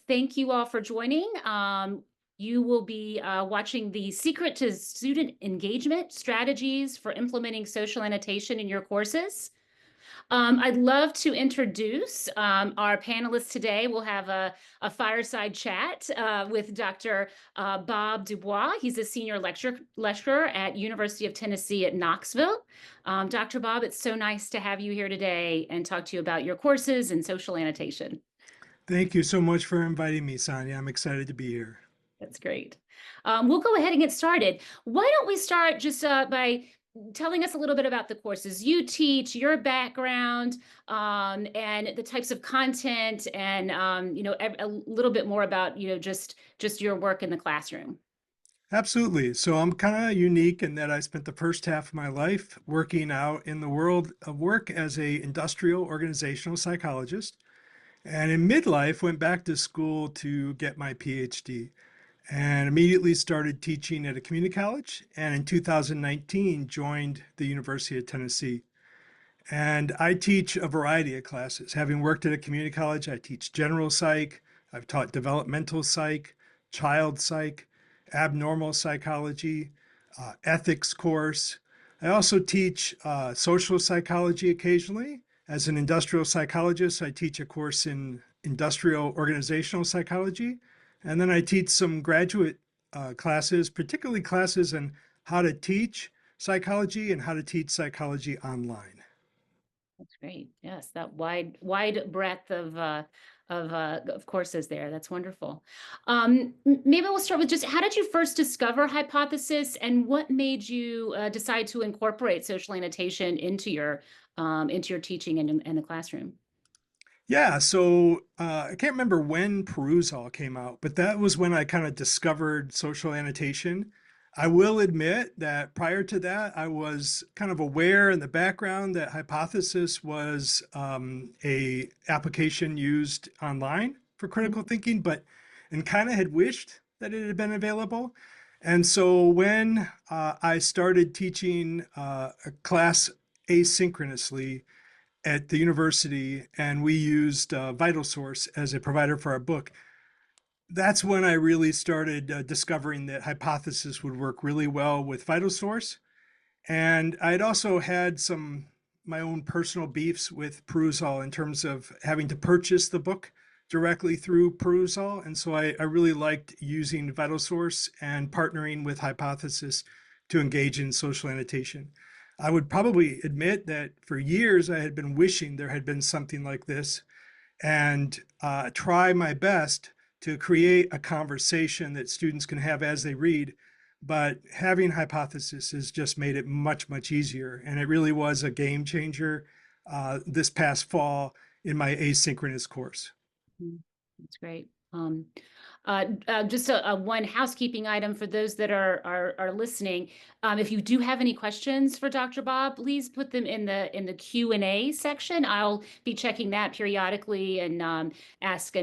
Thank you all for joining. You will be watching the Secret to Student Engagement Strategies for Implementing Social Annotation in Your Courses. I'd love to introduce our panelists today. We'll have a fireside chat with Dr. Bob Dubois. He's a senior lecturer at University of Tennessee at Knoxville. Dr. Bob, it's so nice to have you here today and talk to you about your courses and social annotation. Thank you so much for inviting me, Sonia. I'm excited to be here. That's great. We'll go ahead and get started. Why don't we start just by telling us a little bit about the courses you teach, your background, and the types of content, and a little bit more about just your work in the classroom. Absolutely. So I'm kind of unique in that I spent the first half of my life working out in the world of work as a industrial organizational psychologist. And in midlife, went back to school to get my PhD and immediately started teaching at a community college. And in 2019, joined the University of Tennessee. And I teach a variety of classes. Having worked at a community college, I teach general psych, I've taught developmental psych, child psych, abnormal psychology, ethics course. I also teach social psychology occasionally. As an industrial psychologist, I teach a course in industrial organizational psychology. And then I teach some graduate classes, particularly classes in how to teach psychology and how to teach psychology online. That's great. Yes, that wide breadth of courses there. That's wonderful. Maybe we'll start with just how did you first discover hypothesis, and what made you decide to incorporate social annotation into your teaching in the classroom? Yeah, so I can't remember when Perusall came out, but that was when I kind of discovered social annotation. I will admit that prior to that, I was kind of aware in the background that Hypothesis was a application used online for critical thinking, but and kind of had wished that it had been available. And so when I started teaching a class asynchronously at the university, and we used VitalSource as a provider for our book. That's when I really started discovering that Hypothesis would work really well with VitalSource. And I'd also had some my own personal beefs with Perusall in terms of having to purchase the book directly through Perusall. And so I really liked using VitalSource and partnering with Hypothesis to engage in social annotation. I would probably admit that for years I had been wishing there had been something like this, and try my best to create a conversation that students can have as they read. But having Hypothesis has just made it much, much easier. And it really was a game changer this past fall in my asynchronous course. Mhm. That's great. Just a one housekeeping item for those that are listening. If you do have any questions for Dr. Bob, please put them in the Q&A section. I'll be checking that periodically and ask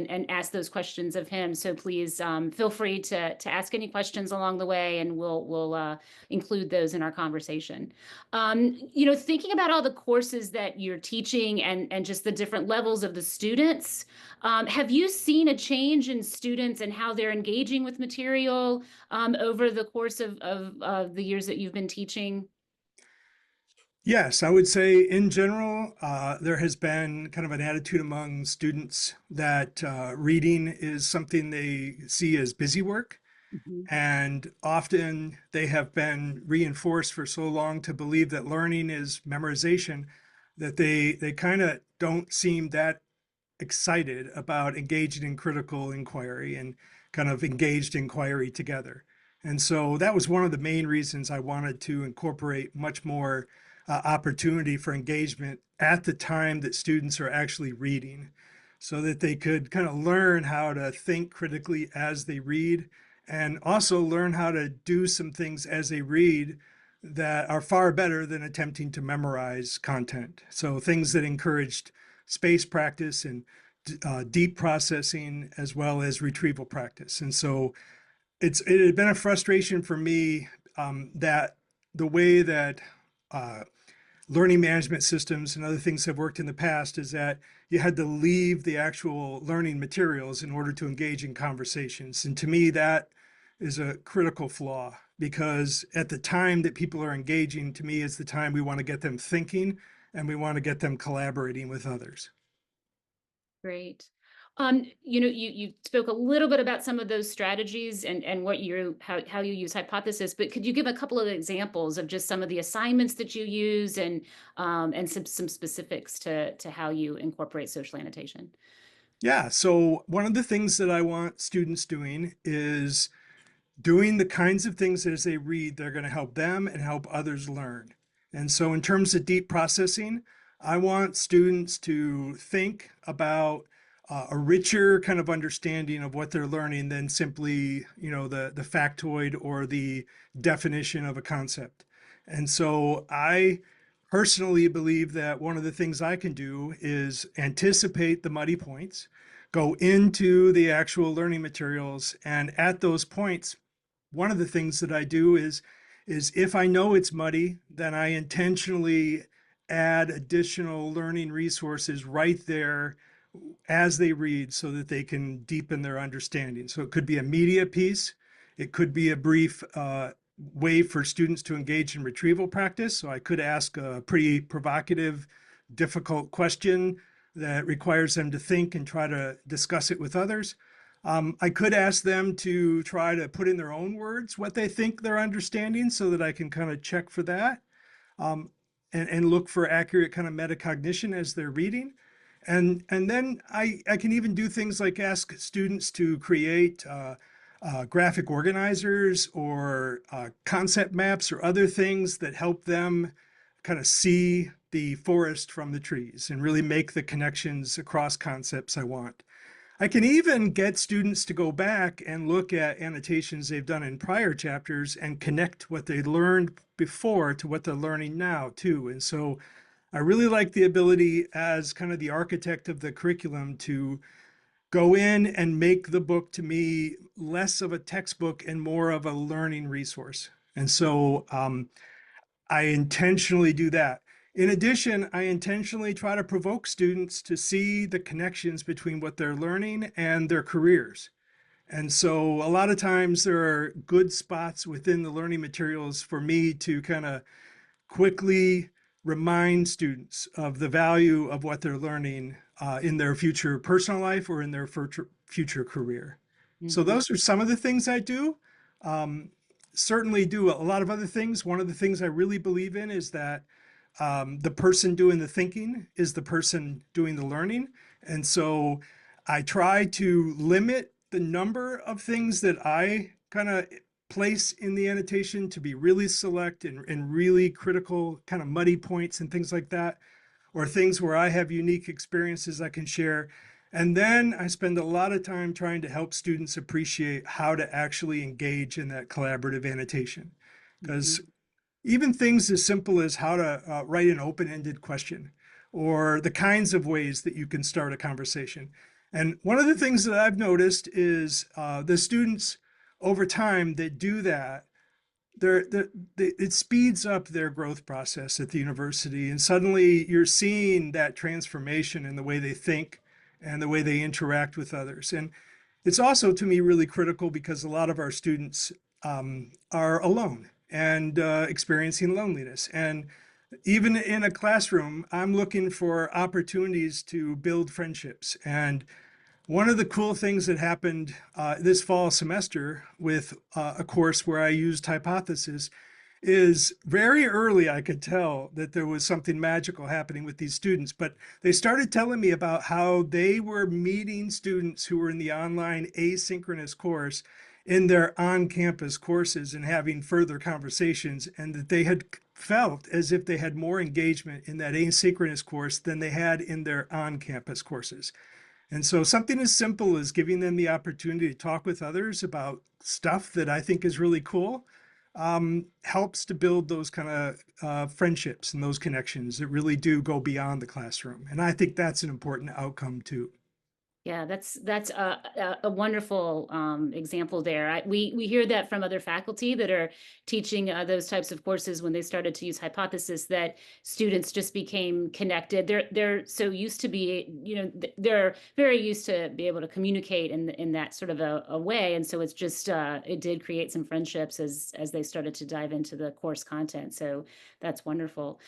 those questions of him. So please feel free to ask any questions along the way, and we'll include those in our conversation. Thinking about all the courses that you're teaching and just the different levels of the students. Have you seen a change in students and how they're engaging with material over the course of the years that you've been teaching? Yes, I would say in general, there has been kind of an attitude among students that reading is something they see as busy work. Mhm. And often they have been reinforced for so long to believe that learning is memorization that they kind of don't seem that excited about engaging in critical inquiry and kind of engaged inquiry together. And so that was one of the main reasons I wanted to incorporate much more opportunity for engagement at the time that students are actually reading, so that they could kind of learn how to think critically as they read, and also learn how to do some things as they read that are far better than attempting to memorize content. So things that encouraged space practice and deep processing as well as retrieval practice. And so it had been a frustration for me that the way that learning management systems and other things that have worked in the past is that you had to leave the actual learning materials in order to engage in conversations. And to me, that is a critical flaw because at the time that people are engaging, to me, is the time we want to get them thinking and we want to get them collaborating with others. Great. You spoke a little bit about some of those strategies and what you how you use hypothesis, but could you give a couple of examples of just some of the assignments that you use and some specifics to how you incorporate social annotation? Yeah, so one of the things that I want students doing is doing the kinds of things as they read that are going to help them and help others learn. And so, in terms of deep processing, I want students to think about a richer kind of understanding of what they're learning than simply, the factoid or the definition of a concept. And so, I personally believe that one of the things I can do is anticipate the muddy points, go into the actual learning materials, and at those points, one of the things that I do is if I know it's muddy, then I intentionally add additional learning resources right there as they read so that they can deepen their understanding. So it could be a media piece, it could be a brief way for students to engage in retrieval practice. So I could ask a pretty provocative, difficult question that requires them to think and try to discuss it with others. I could ask them to try to put in their own words what they think they're understanding so that I can kind of check for that, um, and look for accurate kind of metacognition as they're reading. And then I can even do things like ask students to create graphic organizers or concept maps or other things that help them kind of see the forest from the trees and really make the connections across concepts I want. I can even get students to go back and look at annotations they've done in prior chapters and connect what they learned before to what they're learning now too. And so I really like the ability as kind of the architect of the curriculum to go in and make the book to me less of a textbook and more of a learning resource. And so I intentionally do that. In addition, I intentionally try to provoke students to see the connections between what they're learning and their careers. And so a lot of times there are good spots within the learning materials for me to kind of quickly remind students of the value of what they're learning in their future personal life or in their future career. So Mhm. those are some of the things I do. Um, Certainly do a lot of other things. One of the things I really believe in is that the person doing the thinking is the person doing the learning. And so I try to limit the number of things that I kind of place in the annotation to be really select and really critical, kind of muddy points and things like that, or things where I have unique experiences I can share. And then I spend a lot of time trying to help students appreciate how to actually engage in that collaborative annotation. Because Mhm. even things as simple as how to write an open-ended question or the kinds of ways that you can start a conversation. And one of the things that I've noticed is the students over time that do that, it speeds up their growth process at the university. And suddenly you're seeing that transformation in the way they think and the way they interact with others. And it's also, to me, really critical because a lot of our students are alone and experiencing loneliness. And even in a classroom, I'm looking for opportunities to build friendships. And one of the cool things that happened this fall semester with a course where I used hypothesis is very early I could tell that there was something magical happening with these students, but they started telling me about how they were meeting students who were in the online asynchronous course in their on-campus courses and having further conversations, and that they had felt as if they had more engagement in that asynchronous course than they had in their on-campus courses. And so something as simple as giving them the opportunity to talk with others about stuff that I think is really cool helps to build those kind of friendships and those connections that really do go beyond the classroom. And I think that's an important outcome too. Yeah, that's a wonderful example there. We hear that from other faculty that are teaching those types of courses when they started to use hypothesis, that students just became connected. They're so used to be, they're very used to be able to communicate in that sort of a way, and so it's just it did create some friendships as they started to dive into the course content. So that's wonderful.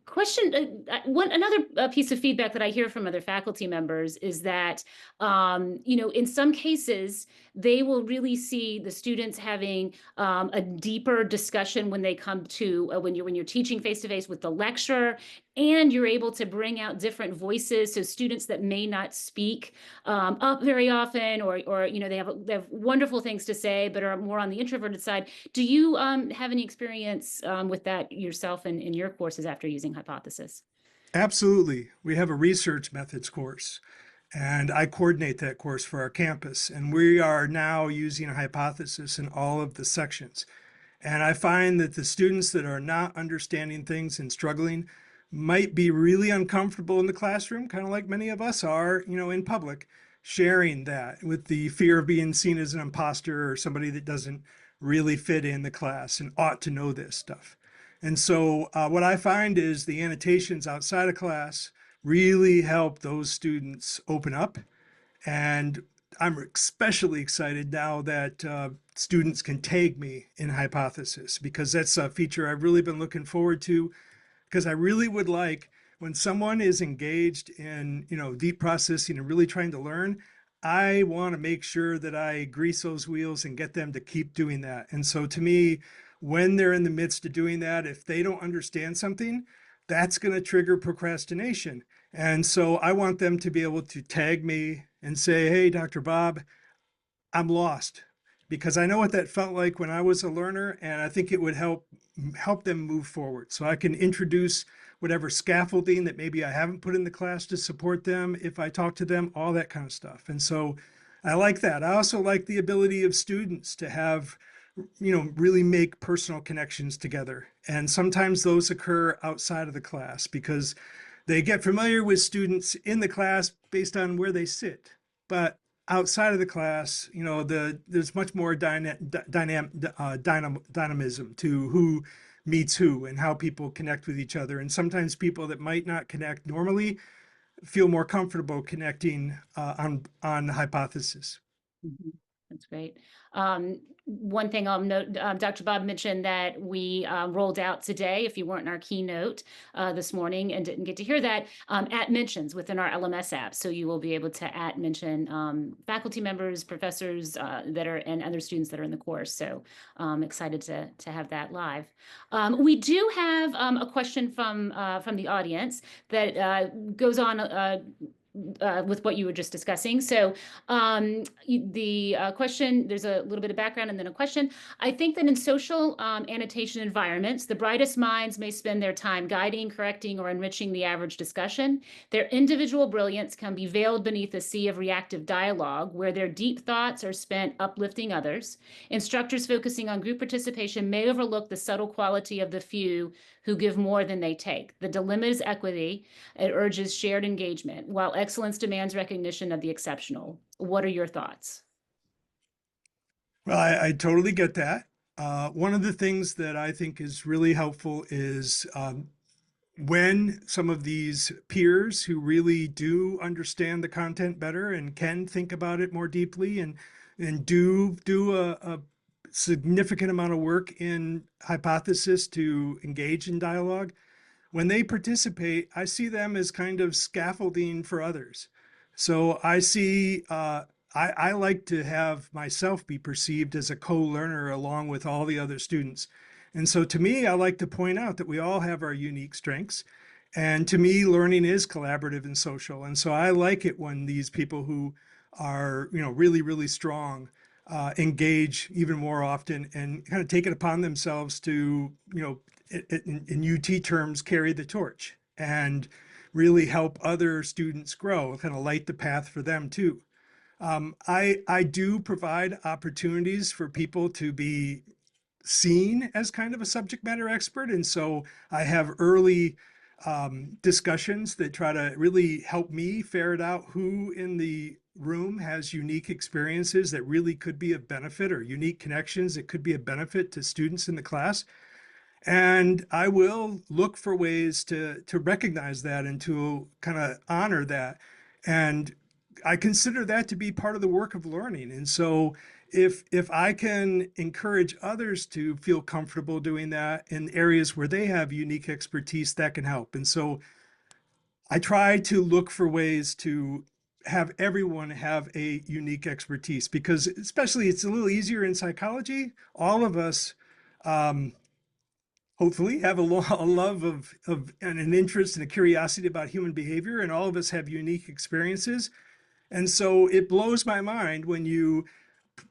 Question, one another piece of feedback that I hear from other faculty members is that in some cases they will really see the students having a deeper discussion when they come to when you're teaching face to face with the lecturer, and you're able to bring out different voices. So students that may not speak up very often, or they have wonderful things to say, but are more on the introverted side. Do you have any experience with that yourself in your courses after using hypothesis? Absolutely. We have a research methods course, and I coordinate that course for our campus. And we are now using a hypothesis in all of the sections. And I find that the students that are not understanding things and struggling might be really uncomfortable in the classroom, kind of like many of us are, in public, sharing that with the fear of being seen as an imposter or somebody that doesn't really fit in the class and ought to know this stuff. And so what I find is the annotations outside of class really help those students open up. And I'm especially excited now that students can tag me in hypothesis, because that's a feature I've really been looking forward to, because I really would like, when someone is engaged in, deep processing and really trying to learn, I want to make sure that I grease those wheels and get them to keep doing that. And so to me, when they're in the midst of doing that, if they don't understand something, that's going to trigger procrastination. And so I want them to be able to tag me and say, "Hey, Dr. Bob, I'm lost," because I know what that felt like when I was a learner, and I think it would help them move forward. So I can introduce whatever scaffolding that maybe I haven't put in the class to support them if I talk to them, all that kind of stuff. And so I like that. I also like the ability of students to have, really make personal connections together. And sometimes those occur outside of the class because they get familiar with students in the class based on where they sit. But outside of the class, there's much more dynamism to who meets who and how people connect with each other. And sometimes people that might not connect normally feel more comfortable connecting on hypothesis. Mhm. That's great. One thing I'll note, Dr. Bob mentioned that we rolled out today, if you weren't in our keynote this morning and didn't get to hear that, at mentions within our LMS app. So you will be able to at mention faculty members, professors that are, and other students that are in the course. So excited to have that live. We do have a question from the audience that goes on with what you were just discussing. So the question, there's a little bit of background and then a question. I think that in social annotation environments, the brightest minds may spend their time guiding, correcting, or enriching the average discussion. Their individual brilliance can be veiled beneath a sea of reactive dialogue, where their deep thoughts are spent uplifting others. Instructors focusing on group participation may overlook the subtle quality of the few who give more than they take. The dilemma is equity. It urges shared engagement, while excellence demands recognition of the exceptional. What are your thoughts? Well, I totally get that. One of the things that I think is really helpful is when some of these peers who really do understand the content better and can think about it more deeply and do a significant amount of work in hypothesis to engage in dialogue, when they participate, I see them as kind of scaffolding for others. So I see, I like to have myself be perceived as a co-learner along with all the other students. And so to me, I like to point out that we all have our unique strengths. And to me, learning is collaborative and social. And so I like it when these people who are, really, really strong engage even more often and kind of take it upon themselves to, in UT terms, carry the torch and really help other students grow, kind of light the path for them too. I do provide opportunities for people to be seen as kind of a subject matter expert. And so I have early discussions that try to really help me ferret out who in the room has unique experiences that really could be of benefit, or unique connections that could be a benefit to students in the class. And I will look for ways to recognize that and to kind of honor that. And I consider that to be part of the work of learning. And so if I can encourage others to feel comfortable doing that in areas where they have unique expertise, that can help. And so I try to look for ways to have everyone have a unique expertise, because especially it's a little easier in psychology. All of us hopefully have a love of and an interest and a curiosity about human behavior, and all of us have unique experiences. And so it blows my mind when you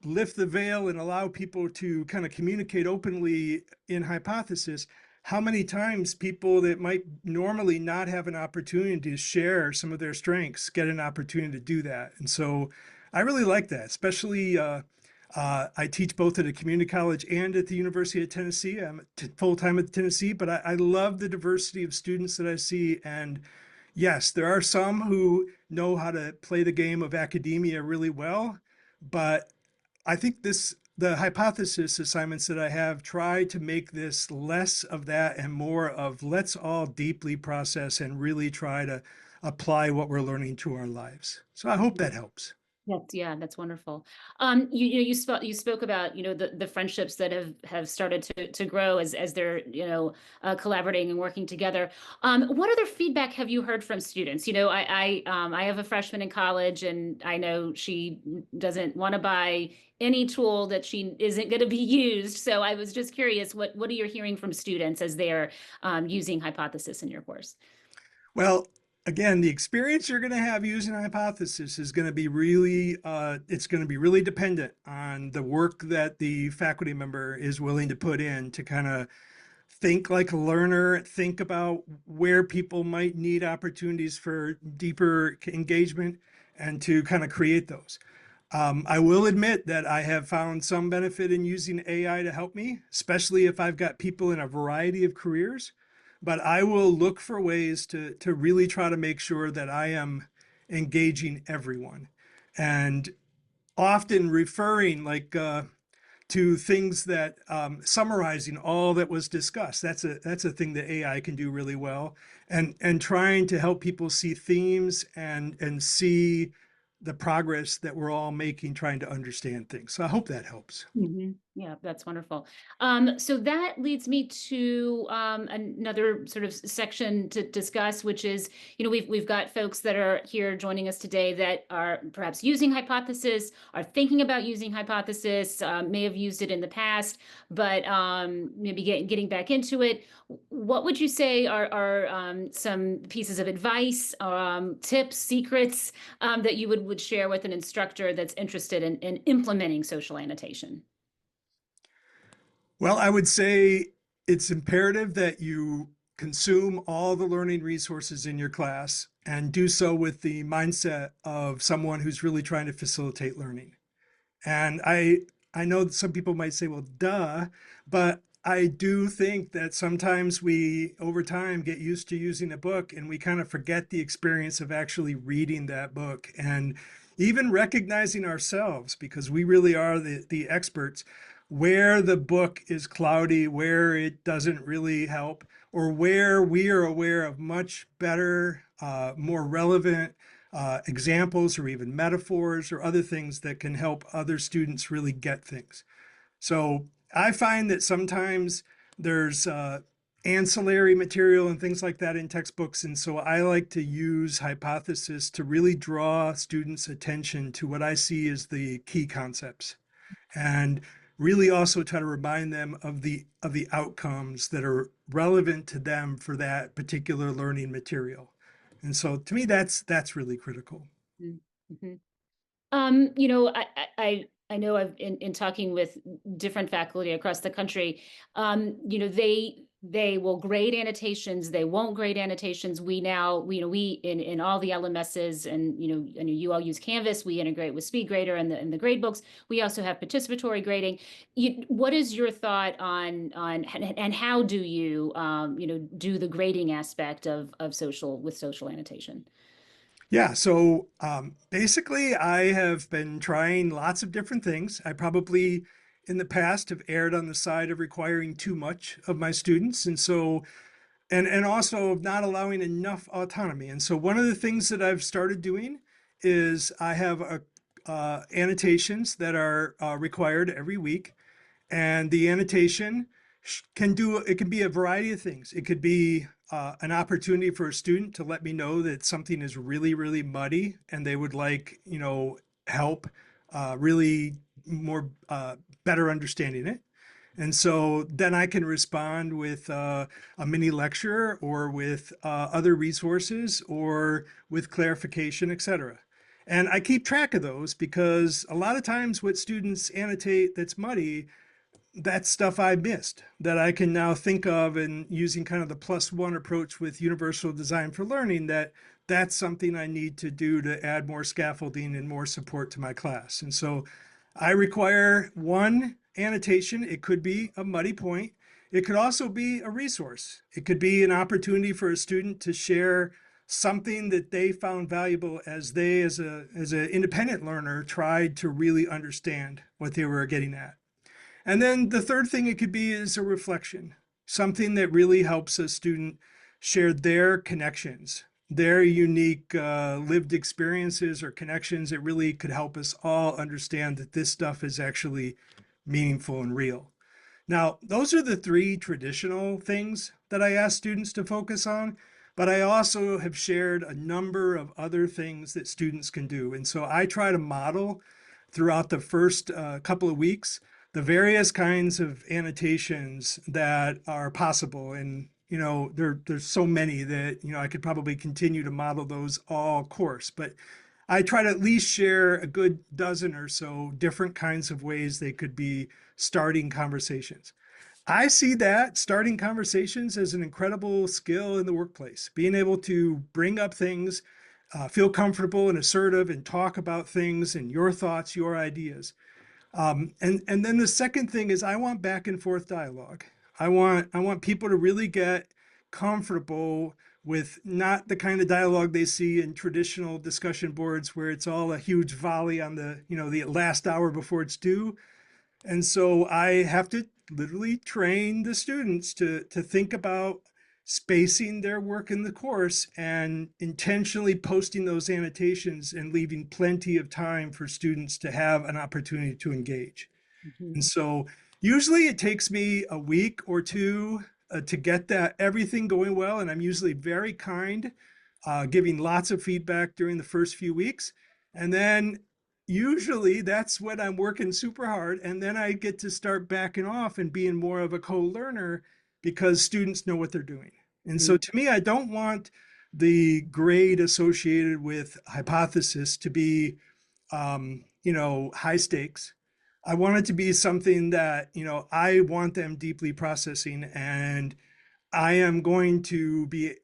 lift the veil and allow people to kind of communicate openly in hypothesis, how many times people that might normally not have an opportunity to share some of their strengths get an opportunity to do that. And so I really like that, especially I teach both at a community college and at the University of Tennessee. I'm full-time at Tennessee, but I love the diversity of students that I see. And yes, there are some who know how to play the game of academia really well, but I think the hypothesis assignments that I have try to make this less of that and more of let's all deeply process and really try to apply what we're learning to our lives. So I hope that helps. Yeah, that's wonderful. You spoke about, the friendships that have started to grow as they're, collaborating and working together. What other feedback have you heard from students? I have a freshman in college, and I know she doesn't want to buy any tool that she isn't going to be used. So I was just curious, what are you hearing from students as they're using Hypothesis in your course? Well, again, the experience you're going to have using a hypothesis is going to be really, it's going to be really dependent on the work that the faculty member is willing to put in to kind of think like a learner, think about where people might need opportunities for deeper engagement, and to kind of create those. I will admit that I have found some benefit in using AI to help me, especially if I've got people in a variety of careers. But I will look for ways to really try to make sure that I am engaging everyone, and often referring to things that summarizing all that was discussed. That's a thing that AI can do really well, and trying to help people see themes and see the progress that we're all making trying to understand things. So I hope that helps. Yeah, that's wonderful. So that leads me to another sort of section to discuss, which is, we've got folks that are here joining us today that are perhaps using Hypothesis, are thinking about using Hypothesis, may have used it in the past, but maybe getting back into it. What would you say are some pieces of advice, tips, secrets that you would share with an instructor that's interested in implementing social annotation? Well, I would say it's imperative that you consume all the learning resources in your class and do so with the mindset of someone who's really trying to facilitate learning. And I know that some people might say, well, duh, but I do think that sometimes we, over time, get used to using a book and we kind of forget the experience of actually reading that book and even recognizing ourselves, because we really are the experts, where the book is cloudy, where it doesn't really help, or where we are aware of much better, more relevant examples or even metaphors or other things that can help other students really get things. So I find that sometimes there's ancillary material and things like that in textbooks. And so I like to use Hypothesis to really draw students' attention to what I see as the key concepts, and really also try to remind them of the outcomes that are relevant to them for that particular learning material. And so to me, that's really critical. Mm-hmm. I know I've in talking with different faculty across the country, they they will grade annotations, they won't grade annotations. We now, we in all the LMSs, and and you all use Canvas, we integrate with SpeedGrader and the grade books. We also have participatory grading. What is your thought on and how do you do the grading aspect of social annotation? Yeah, so basically, I have been trying lots of different things. I probably in the past have erred on the side of requiring too much of my students. And so and also not allowing enough autonomy. And so one of the things that I've started doing is I have annotations that are required every week, and the annotation it can be a variety of things. It could be an opportunity for a student to let me know that something is really, really muddy and they would like, help really more better understanding it. And so then I can respond with a mini lecture or with other resources or with clarification, etc. And I keep track of those because a lot of times what students annotate that's muddy, that's stuff I missed that I can now think of, and using kind of the +1 approach with universal design for learning, that's something I need to do to add more scaffolding and more support to my class. And so I require one annotation. It could be a muddy point. It could also be a resource. It could be an opportunity for a student to share something that they found valuable as they, as an independent learner, tried to really understand what they were getting at. And then the third thing it could be is a reflection, something that really helps a student share their connections, their unique lived experiences or connections that really could help us all understand that this stuff is actually meaningful and real. Now, those are the three traditional things that I ask students to focus on, but I also have shared a number of other things that students can do. And so I try to model throughout the first couple of weeks the various kinds of annotations that are possible. And there's so many that I could probably continue to model those all course, but I try to at least share a good dozen or so different kinds of ways they could be starting conversations. I see that starting conversations as an incredible skill in the workplace, being able to bring up things, feel comfortable and assertive, and talk about things and your thoughts, your ideas. And then the second thing is I want back and forth dialogue. I want people to really get comfortable with not the kind of dialogue they see in traditional discussion boards where it's all a huge volley on the last hour before it's due. And so I have to literally train the students to think about spacing their work in the course and intentionally posting those annotations and leaving plenty of time for students to have an opportunity to engage. And Mhm. so usually it takes me a week or two to get that everything going well. And I'm usually very kind, giving lots of feedback during the first few weeks. And then usually that's when I'm working super hard. And then I get to start backing off and being more of a co-learner because students know what they're doing. And so to me, I don't want the grade associated with hypothesis to be high stakes. I want it to be something that, I want them deeply processing, and I am going to be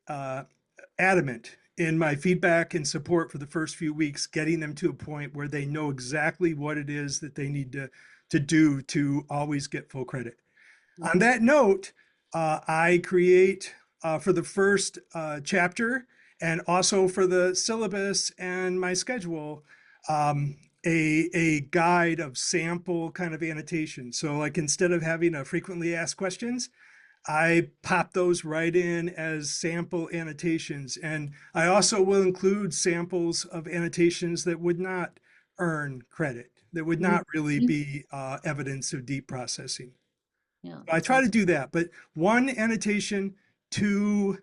adamant in my feedback and support for the first few weeks, getting them to a point where they know exactly what it is that they need to do to always get full credit. On Mhm. that note, I create for the first chapter and also for the syllabus and my schedule um, a guide of sample kind of annotation. So like instead of having a frequently asked questions, I pop those right in as sample annotations. And I also will include samples of annotations that would not earn credit, that would Mhm. not really Mhm. be evidence of deep processing. Yeah, I that try to sounds. do that, but one annotation, two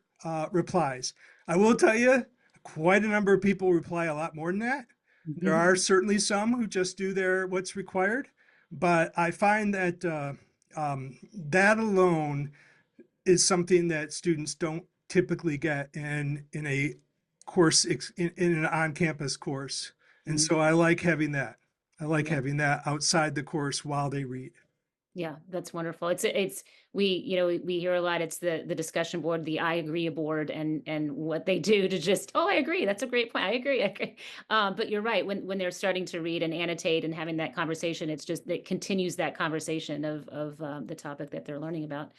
replies. I will tell you, quite a number of people reply a lot more than that. There Mhm. are certainly some who just do their what's required, but I find that that alone is something that students don't typically get in a course in an on-campus course, and Mhm. so I like having that. I like Yeah. having that outside the course while they read. Yeah, that's wonderful. It's we hear a lot, it's the discussion board, the I agree board, and what they do to just, oh, I agree, that's a great point, I agree, I agree. But you're right, when they're starting to read and annotate and having that conversation, it's just, it continues that conversation of the topic that they're learning about.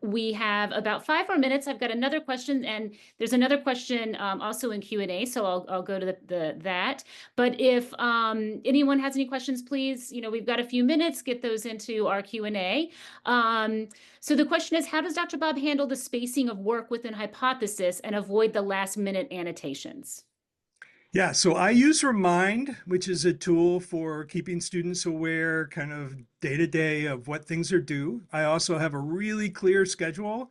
We have about 5 more minutes. I've got another question, and there's another question also in Q&A, so I'll go to that. But if anyone has any questions, please, we've got a few minutes, get those into our Q&A. So the question is, how does Dr. Bob handle the spacing of work within hypothesis and avoid the last minute annotations? Yeah, so I use Remind, which is a tool for keeping students aware kind of day to day of what things are due. I also have a really clear schedule.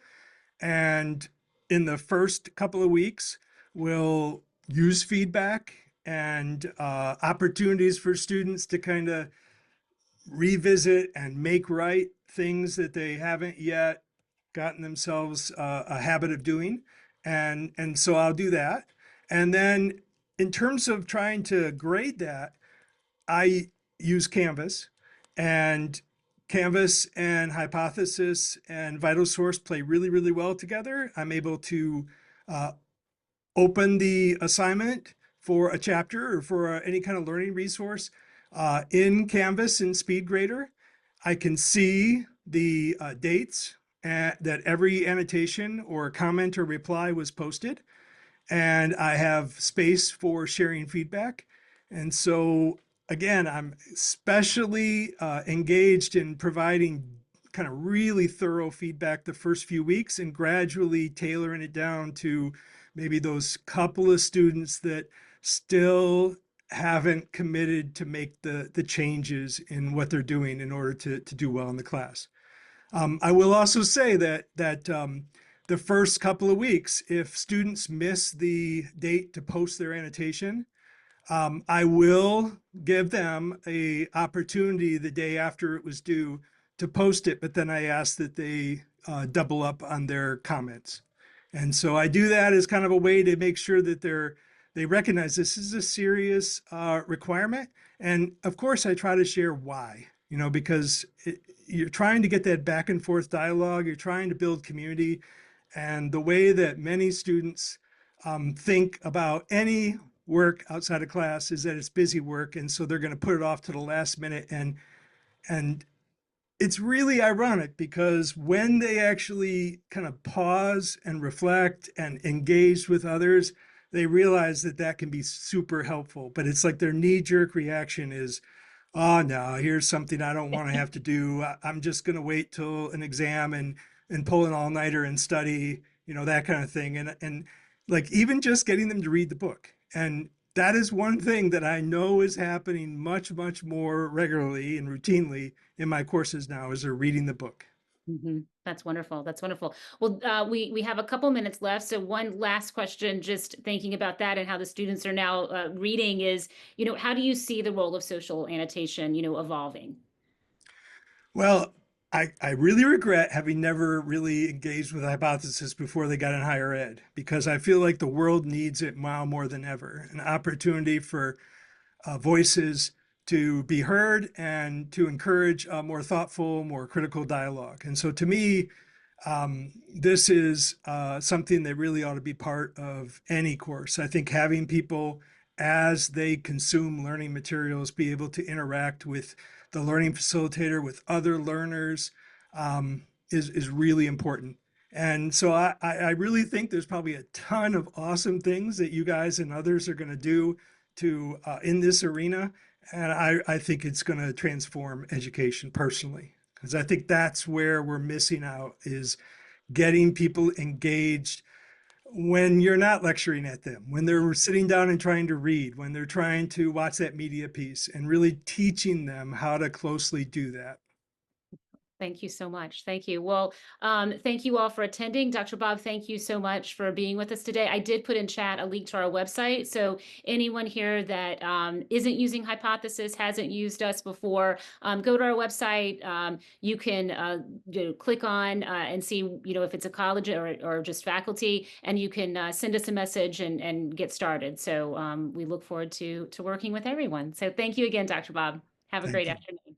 And in the first couple of weeks, we'll use feedback and opportunities for students to kind of revisit and make right things that they haven't yet gotten themselves a habit of doing. And so I'll do that. And then in terms of trying to grade that, I use Canvas, and Canvas and Hypothesis and Vital Source play really, really well together. I'm able to uh, open the assignment for a chapter or for any kind of learning resource in Canvas in SpeedGrader. I can see the dates that every annotation or comment or reply was posted, and I have space for sharing feedback. And so, again, I'm especially engaged in providing kind of really thorough feedback the first few weeks and gradually tailoring it down to maybe those couple of students that still haven't committed to make the changes in what they're doing in order to do well in the class. I will also say that the first couple of weeks, if students miss the date to post their annotation, I will give them a opportunity the day after it was due to post it, but then I ask that they double up on their comments. And so I do that as kind of a way to make sure that they recognize this is a serious requirement. And of course, I try to share why, because you're trying to get that back and forth dialogue, you're trying to build community. And the way that many students think about any work outside of class is that it's busy work, and so they're going to put it off to the last minute. And it's really ironic because when they actually kind of pause and reflect and engage with others, they realize that that can be super helpful. But it's like their knee-jerk reaction is, oh no, here's something I don't want to have to do. I'm just going to wait till an exam and pull an all-nighter and study, that kind of thing. And like even just getting them to read the book. And that is one thing that I know is happening much, much more regularly and routinely in my courses now is they're reading the book. That's wonderful. That's wonderful. Well, we have a couple minutes left. So one last question, just thinking about that and how the students are now reading is, how do you see the role of social annotation, evolving? Well, I really regret having never really engaged with hypothesis before they got in higher ed because I feel like the world needs it now more than ever. An opportunity for voices to be heard and to encourage a more thoughtful, more critical dialogue. And so to me, this is something that really ought to be part of any course. I think having people as they consume learning materials be able to interact with the learning facilitator, with other learners, is really important. And so I really think there's probably a ton of awesome things that you guys and others are going to do to in this arena. And I think it's going to transform education personally, because I think that's where we're missing out is getting people engaged when you're not lecturing at them, when they're sitting down and trying to read, when they're trying to watch that media piece and really teaching them how to closely do that. Thank you so much. Thank you. Well, thank you all for attending. Dr. Bob, thank you so much for being with us today. I did put in chat a link to our website. So anyone here that isn't using Hypothesis, hasn't used us before, go to our website. You can click on and see, if it's a college or just faculty, and you can send us a message and get started. So we look forward to working with everyone. So thank you again, Dr. Bob. Have a Thank great you. afternoon.